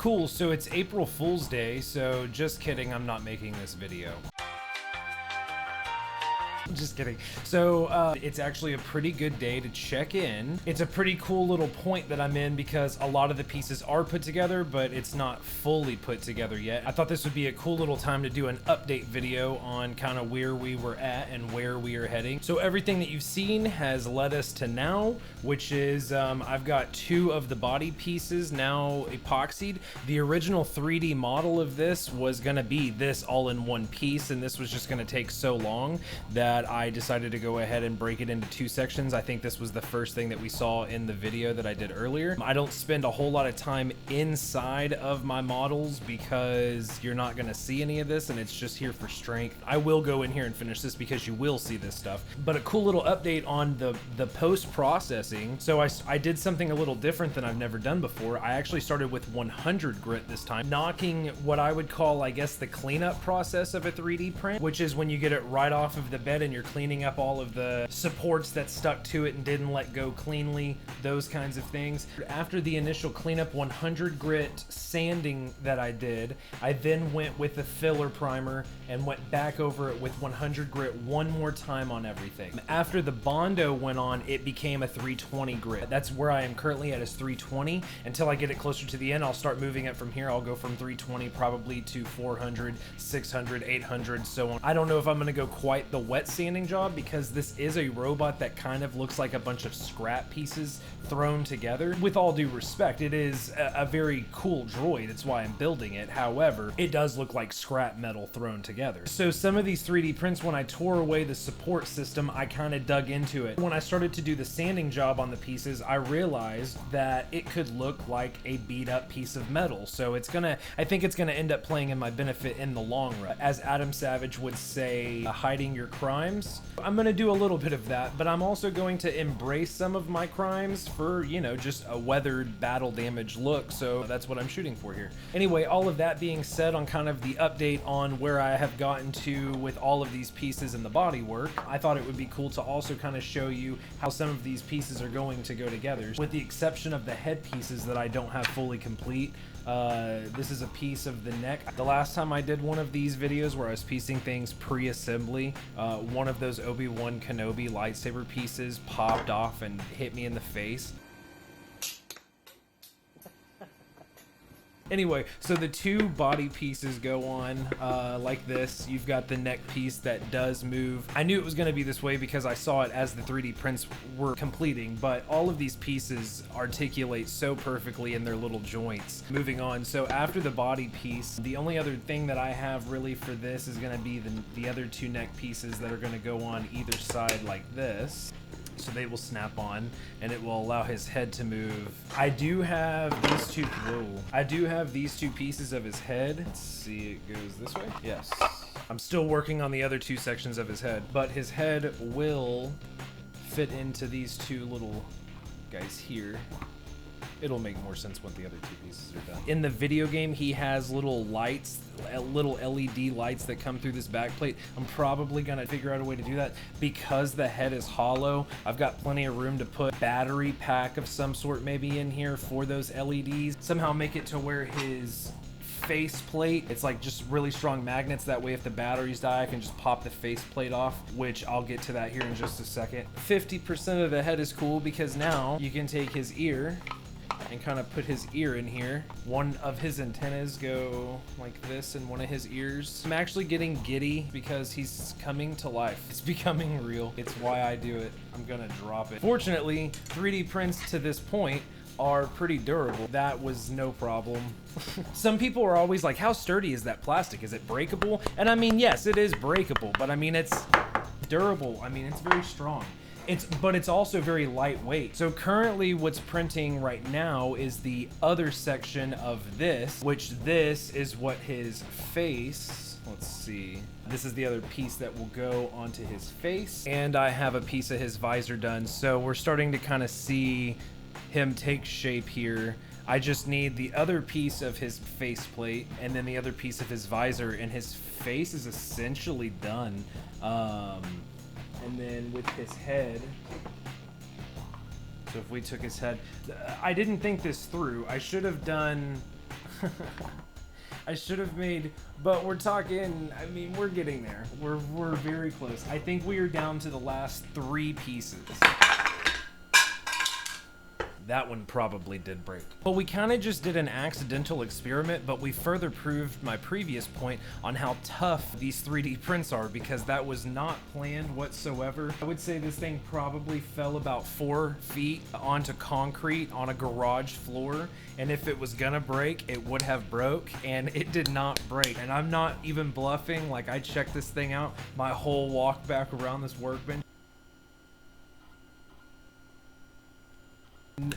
Cool, so it's April Fool's Day, so just kidding, I'm not making this video. Just kidding. So it's actually a pretty good day to check in. It's a pretty cool little point that I'm in because a lot of the pieces are put together, but it's not fully put together yet. I thought this would be a cool little time to do an update video on kind of where we were at and where we are heading. So everything that you've seen has led us to now, which is I've got 2 of the body pieces now epoxied. The original 3D model of this was gonna be this all in one piece, and this was just gonna take so long that I decided to go ahead and break it into 2 sections. I think this was the first thing that we saw in the video that I did earlier. I don't spend a whole lot of time inside of my models because you're not gonna see any of this and it's just here for strength. I will go in here and finish this because you will see this stuff. But a cool little update on the post-processing. So I did something a little different than I've never done before. I actually started with 100 grit this time, knocking what I would call, I guess, the cleanup process of a 3D print, which is when you get it right off of the bed and you're cleaning up all of the supports that stuck to it and didn't let go cleanly, those kinds of things. After the initial cleanup 100 grit sanding that I did, I then went with the filler primer and went back over it with 100 grit one more time on everything. After the bondo went on, it became a 320 grit. That's where I am currently at, is 320. Until I get it closer to the end, I'll start moving it from here. I'll go from 320 probably to 400, 600, 800, so on. I don't know if I'm gonna go quite the wet sanding job because this is a robot that kind of looks like a bunch of scrap pieces thrown together. With all due respect, it is a very cool droid. It's why I'm building it. However, it does look like scrap metal thrown together. So some of these 3D prints, when I tore away the support system, I kind of dug into it. When I started to do the sanding job on the pieces, I realized that it could look like a beat up piece of metal. So I think it's gonna end up playing in my benefit in the long run. As Adam Savage would say, hiding your crimes. I'm gonna do a little bit of that, but I'm also going to embrace some of my crimes for, you know, just a weathered, battle damaged look. So that's what I'm shooting for here. Anyway, all of that being said, on kind of the update on where I have gotten to with all of these pieces in the body work, I thought it would be cool to also kind of show you how some of these pieces are going to go together. With the exception of the head pieces that I don't have fully complete, this is a piece of the neck. The last time I did one of these videos where I was piecing things pre-assembly, one of those Obi-Wan Kenobi lightsaber pieces popped off and hit me in the face. Anyway, so the 2 body pieces go on like this. You've got the neck piece that does move. I knew it was going to be this way because I saw it as the 3D prints were completing, but all of these pieces articulate so perfectly in their little joints. Moving on, so after the body piece, the only other thing that I have really for this is going to be the other 2 neck pieces that are going to go on either side like this. So they will snap on and it will allow his head to move. I do have these 2 pieces of his head. Let's see, it goes this way. Yes. I'm still working on the other 2 sections of his head, but his head will fit into these 2 little guys here. It'll make more sense when the other 2 pieces are done. In the video game, he has little lights, little LED lights that come through this back plate. I'm probably gonna figure out a way to do that. Because the head is hollow, I've got plenty of room to put battery pack of some sort maybe in here for those LEDs. Somehow make it to where his face plate, it's like just really strong magnets. That way if the batteries die, I can just pop the face plate off, which I'll get to that here in just a second. 50% of the head is cool because now you can take his ear and kind of put his ear in here. One of his antennas go like this in one of his ears. I'm actually getting giddy because he's coming to life. It's becoming real. It's why I do it. I'm gonna drop it. Fortunately, 3D prints to this point are pretty durable. That was no problem. Some people are always like, how sturdy is that plastic? Is it breakable? And I mean, yes, it is breakable, but I mean, it's durable. I mean, it's very strong. But it's also very lightweight. So currently what's printing right now is the other section of this, which this is what his face, let's see. This is the other piece that will go onto his face. And I have a piece of his visor done. So we're starting to kind of see him take shape here. I just need the other piece of his faceplate and then the other piece of his visor, and his face is essentially done. And then with his head, so if we took his head, I didn't think this through. I should have done I should have made, but we're talking, I mean, we're getting there. We're very close. I think we are down to the last 3 pieces. That one probably did break. Well, we kind of just did an accidental experiment, but we further proved my previous point on how tough these 3D prints are, because that was not planned whatsoever. I would say this thing probably fell about 4 feet onto concrete on a garage floor, and if it was gonna break, it would have broke, and it did not break. And I'm not even bluffing. Like, I checked this thing out my whole walk back around this workbench.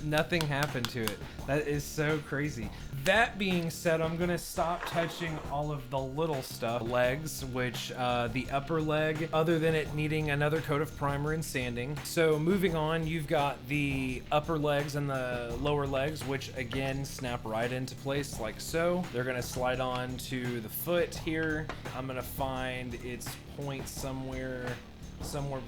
Nothing happened to it. That is so crazy. That being said, I'm gonna stop touching all of the little stuff. Legs, which the upper leg, other than it needing another coat of primer and sanding. So moving on, you've got the upper legs and the lower legs, which again snap right into place like so. They're gonna slide on to the foot here. I'm gonna find its point somewhere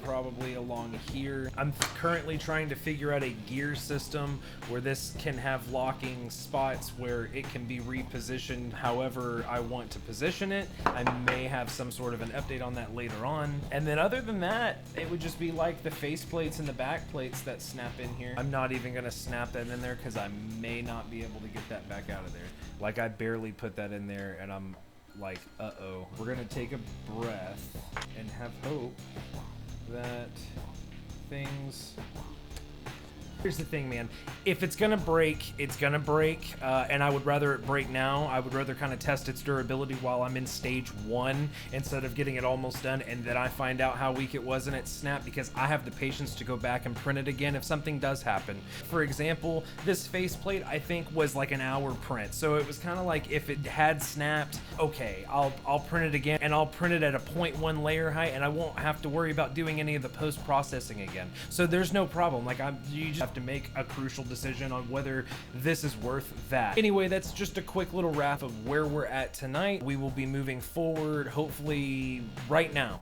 probably along here. I'm currently trying to figure out a gear system where this can have locking spots where it can be repositioned however I want to position it. I may have some sort of an update on that later on. And then other than that, it would just be like the face plates and the back plates that snap in here. I'm not even gonna snap that in there because I may not be able to get that back out of there. Like, I barely put that in there and I'm like, uh-oh. We're gonna take a breath and have hope that things... Here's the thing, man. If it's gonna break, it's gonna break, and I would rather it break now. I would rather kind of test its durability while I'm in stage 1 instead of getting it almost done and then I find out how weak it was and it snapped, because I have the patience to go back and print it again if something does happen. For example, this faceplate I think was like an hour print, so it was kind of like if it had snapped, okay, I'll print it again, and I'll print it at a 0.1 layer height, and I won't have to worry about doing any of the post-processing again. So there's no problem. Like, you just have to make a crucial decision on whether this is worth that. Anyway, that's just a quick little wrap of where we're at tonight. We will be moving forward, hopefully right now.